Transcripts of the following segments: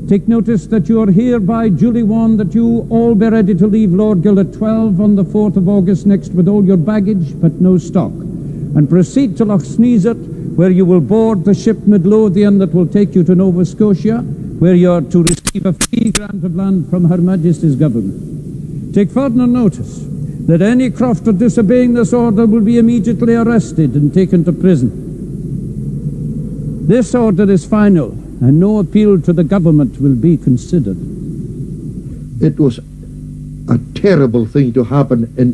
Take notice that you are hereby duly warned that you all be ready to leave Lordgill at 12 on the 4th of August next with all your baggage but no stock, and proceed to Loch Sneezert, where you will board the ship Midlothian that will take you to Nova Scotia, where you are to receive a free grant of land from Her Majesty's government. Take further notice that any crofter disobeying this order will be immediately arrested and taken to prison. This order is final, and no appeal to the government will be considered. It was a terrible thing to happen in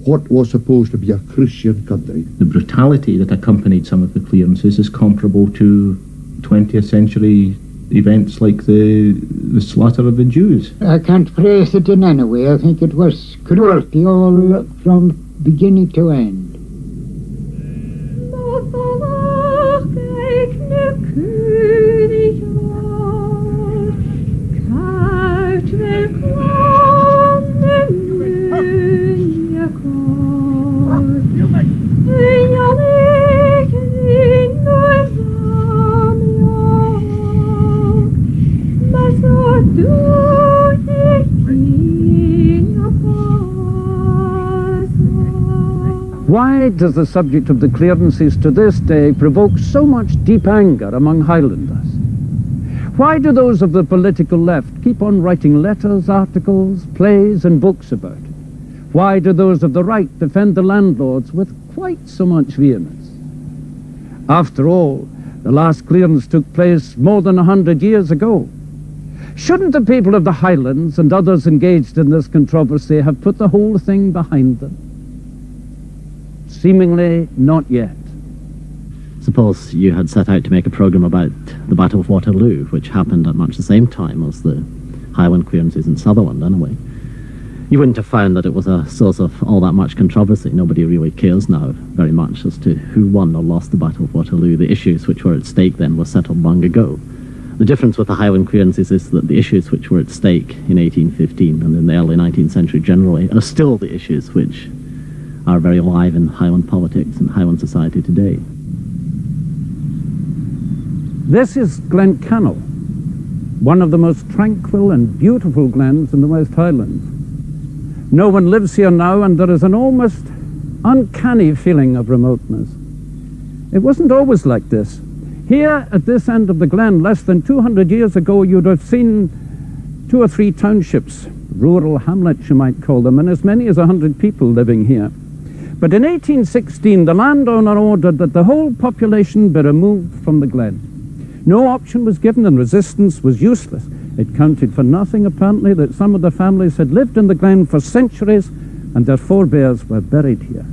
what was supposed to be a Christian country. The brutality that accompanied some of the clearances is comparable to 20th century events like the slaughter of the Jews. I can't praise it in any way. I think it was cruelty all from beginning to end. Why does the subject of the clearances to this day provoke so much deep anger among Highlanders? Why do those of the political left keep on writing letters, articles, plays and books about it? Why do those of the right defend the landlords with quite so much vehemence? After all, the last clearance took place more than 100 years ago. Shouldn't the people of the Highlands and others engaged in this controversy have put the whole thing behind them? Seemingly not yet. Suppose you had set out to make a programme about the Battle of Waterloo, which happened at much the same time as the Highland clearances in Sutherland, anyway. You wouldn't have found that it was a source of all that much controversy. Nobody really cares now very much as to who won or lost the Battle of Waterloo. The issues which were at stake then were settled long ago. The difference with the Highland clearances is that the issues which were at stake in 1815 and in the early 19th century generally are still the issues which are very alive in Highland politics and Highland society today. This is Glen Cannel, one of the most tranquil and beautiful glens in the West Highlands. No one lives here now, and there is an almost uncanny feeling of remoteness. It wasn't always like this. Here at this end of the glen, less than 200 years ago, you'd have seen 2 or 3 townships, rural hamlets you might call them, and as many as 100 people living here. But in 1816, the landowner ordered that the whole population be removed from the glen. No option was given, and resistance was useless. It counted for nothing, apparently, that some of the families had lived in the glen for centuries, and their forebears were buried here.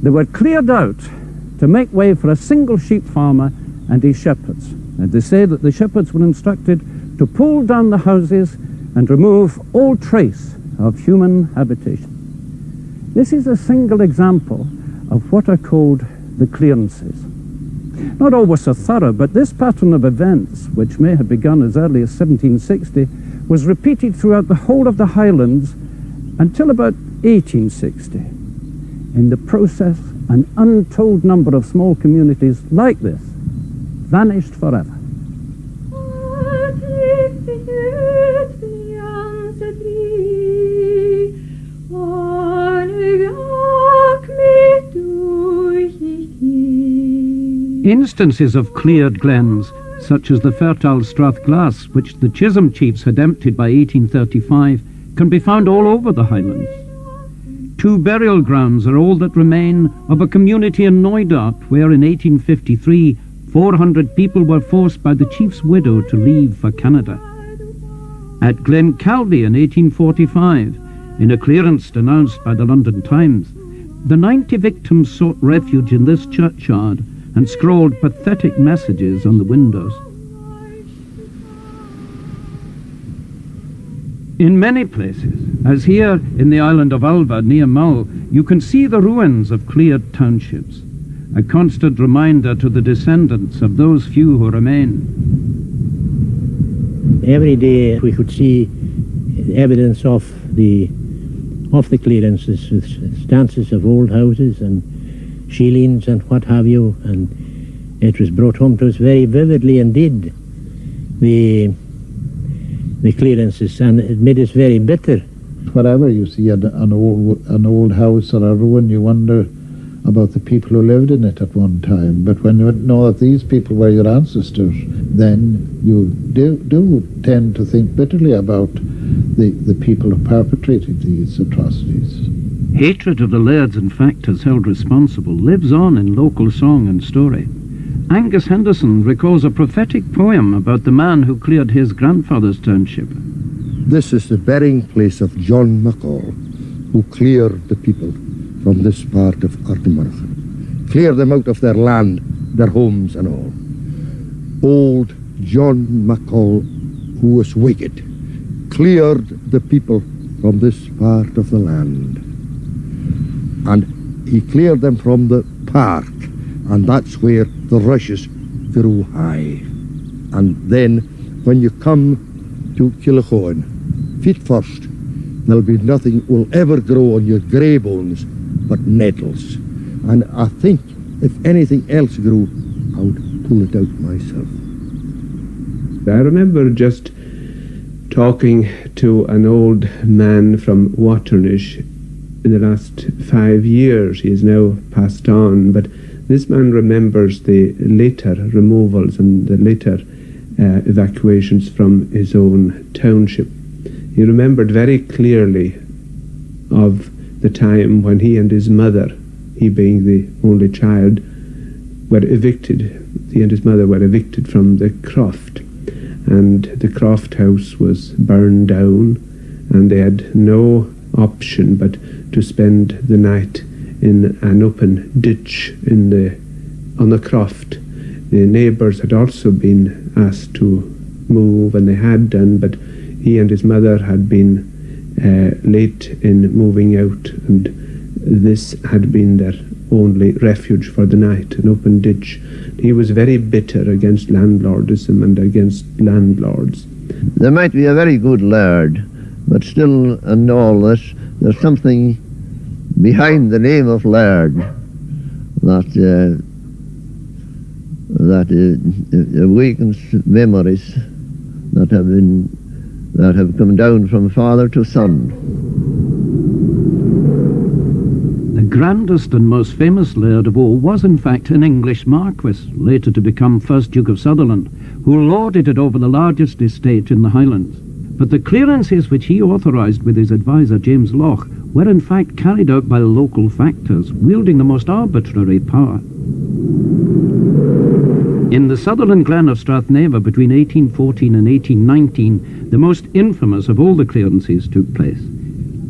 They were cleared out to make way for a single sheep farmer and his shepherds. And they say that the shepherds were instructed to pull down the houses and remove all trace of human habitation. This is a single example of what are called the clearances. Not always so thorough, but this pattern of events, which may have begun as early as 1760, was repeated throughout the whole of the Highlands until about 1860. In the process, an untold number of small communities like this vanished forever. Instances of cleared glens, such as the fertile Strathglass, which the Chisholm chiefs had emptied by 1835, can be found all over the Highlands. 2 burial grounds are all that remain of a community in Knoydart, where in 1853 400 people were forced by the chief's widow to leave for Canada. At Glencaldy in 1845, in a clearance denounced by the London Times, the 90 victims sought refuge in this churchyard and scrawled pathetic messages on the windows. In many places, as here in the island of Alva near Mull, you can see the ruins of cleared townships, a constant reminder to the descendants of those few who remain. Every day we could see evidence of the clearances, with stances of old houses and shillings and what have you, and it was brought home to us very vividly indeed the clearances, and it made us very bitter. Wherever you see an old house or a ruin, you wonder about the people who lived in it at one time. But when you know that these people were your ancestors, then you do tend to think bitterly about the people who perpetrated these atrocities. Hatred of the lairds and factors held responsible lives on in local song and story. Angus Henderson recalls a prophetic poem about the man who cleared his grandfather's township. This is the burying place of John McCall, who cleared the people from this part of Ardnamurchan. Cleared them out of their land, their homes and all. Old John McCall, who was wicked, cleared the people from this part of the land. And he cleared them from the park, and that's where the rushes grew high. And then, when you come to Killachoan, feet first, there'll be nothing will ever grow on your grey bones but nettles. And I think if anything else grew, I would pull it out myself. I remember just talking to an old man from Waternish in the last 5 years. He is now passed on, but this man remembers the later removals and the later evacuations from his own township. He remembered very clearly of the time when he and his mother, he being the only child, were evicted. He and his mother were evicted from the croft, and the croft house was burned down, and they had no option but to spend the night in an open ditch on the croft. The neighbours had also been asked to move, and they had done, but he and his mother had been late in moving out, and this had been their only refuge for the night, an open ditch. He was very bitter against landlordism and against landlords. There might be a very good laird, but still in all this, there's something behind the name of laird that awakens memories that have come down from father to son. The grandest and most famous laird of all was in fact an English marquis, later to become 1st Duke of Sutherland, who lorded it over the largest estate in the Highlands. But the clearances which he authorised with his adviser James Loch were in fact carried out by local factors, wielding the most arbitrary power. In the Sutherland Glen of Strathneva between 1814 and 1819, the most infamous of all the clearances took place.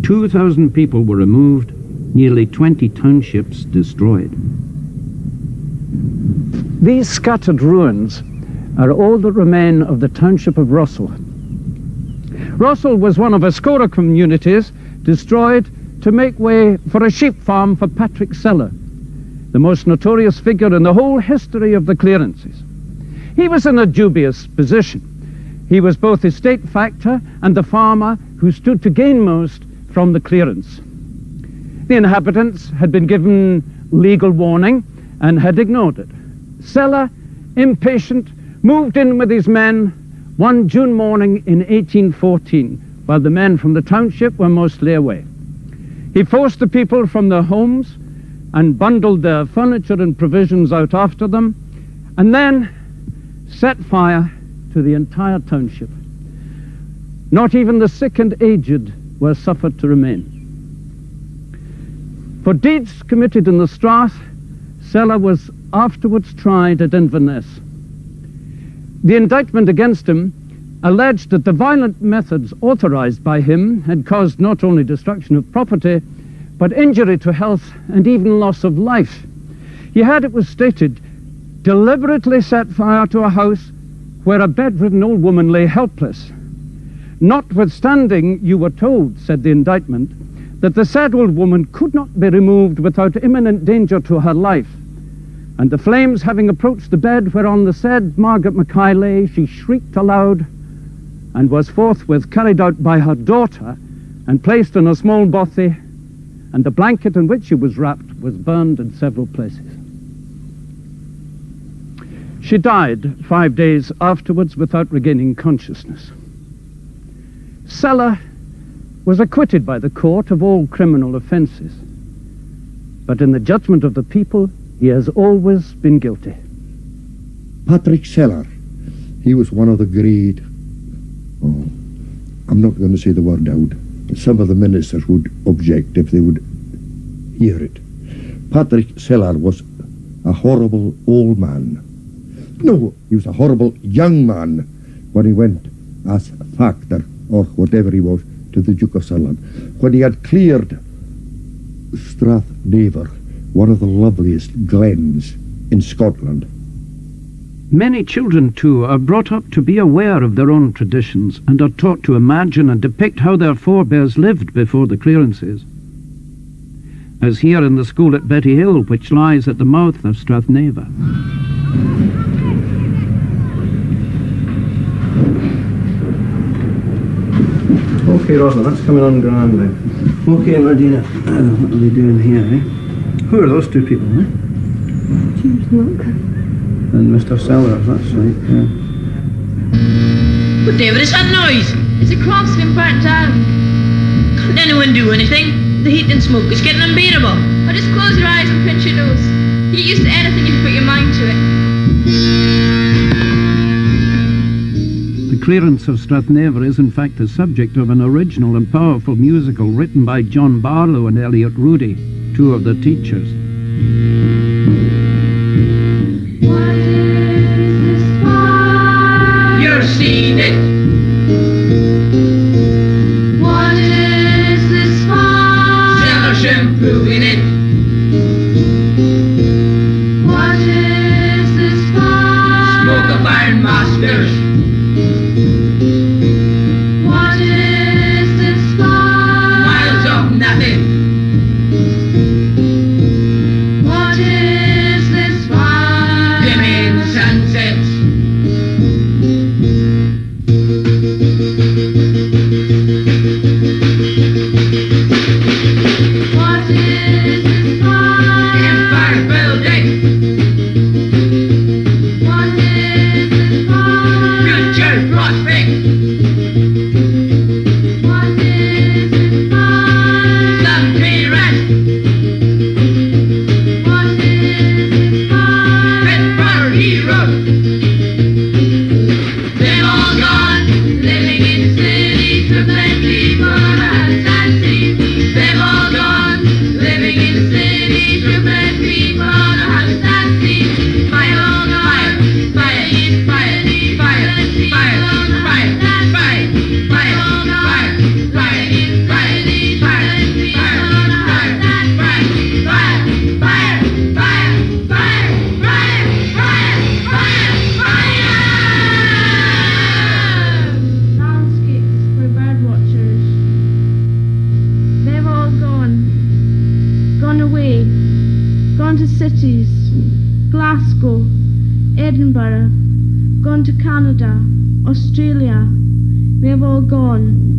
2,000 people were removed, nearly 20 townships destroyed. These scattered ruins are all that remain of the township of Russell. Russell was one of a score of communities destroyed to make way for a sheep farm for Patrick Seller, the most notorious figure in the whole history of the clearances. He was in a dubious position. He was both estate factor and the farmer who stood to gain most from the clearance. The inhabitants had been given legal warning and had ignored it. Seller, impatient, moved in with his men one June morning in 1814, while the men from the township were mostly away. He forced the people from their homes and bundled their furniture and provisions out after them, and then set fire to the entire township. Not even the sick and aged were suffered to remain. For deeds committed in the Strath, Seller was afterwards tried at Inverness. The indictment against him alleged that the violent methods authorized by him had caused not only destruction of property, but injury to health and even loss of life. He had, it was stated, deliberately set fire to a house where a bedridden old woman lay helpless. Notwithstanding, you were told, said the indictment, that the said old woman could not be removed without imminent danger to her life. And the flames having approached the bed whereon the said Margaret Mackay lay, she shrieked aloud and was forthwith carried out by her daughter and placed in a small bothy, and the blanket in which she was wrapped was burned in several places. She died 5 days afterwards without regaining consciousness. Cella was acquitted by the court of all criminal offences, but in the judgment of the people, he has always been guilty. Patrick Cella, he was one of the great, I'm not going to say the word out. Some of the ministers would object if they would hear it. Patrick Cella was a horrible old man. No, he was a horrible young man when he went as factor, or whatever he was, to the Duke of Sunderland. When he had cleared Strathnaver, one of the loveliest glens in Scotland. Many children, too, are brought up to be aware of their own traditions and are taught to imagine and depict how their forebears lived before the clearances. As here in the school at Betty Hill, which lies at the mouth of Strathnaver. Okay, Rosalind, that's coming on grand now. Okay, Martina, what are they doing here, eh? Who are those two people, eh? James Monk. And Mr. Sellers, that's right, yeah. Whatever is that noise? It's a croft's been burnt down. Can't anyone do anything? The heat and smoke is getting unbearable. Or just close your eyes and pinch your nose. You get used to anything if you put your mind to it. The clearance of Strathnaver is in fact the subject of an original and powerful musical written by John Barlow and Elliot Rudy, two of the teachers. What is this fire? You're seeing it. What is this fire? Cellar shampoo in it. What is this fire? Smoke of iron masters. What is this fire? Miles of nothing. What is this fire? Dimming sunsets. What is this fire? Empire building. What is this fire? Future prospect. What is this fire? Some clearance. What is this fire? Fit for heroes. They're all gone, living in cities with plenty for us and see. They've all gone, living in cities with plenty for us and see. Fire, fire, fire, fire, fire, fire, fire, fire, fire, landscapes for bird watchers. They've all gone away, gone to cities, Glasgow, Edinburgh, gone to Canada, Australia. They've all gone.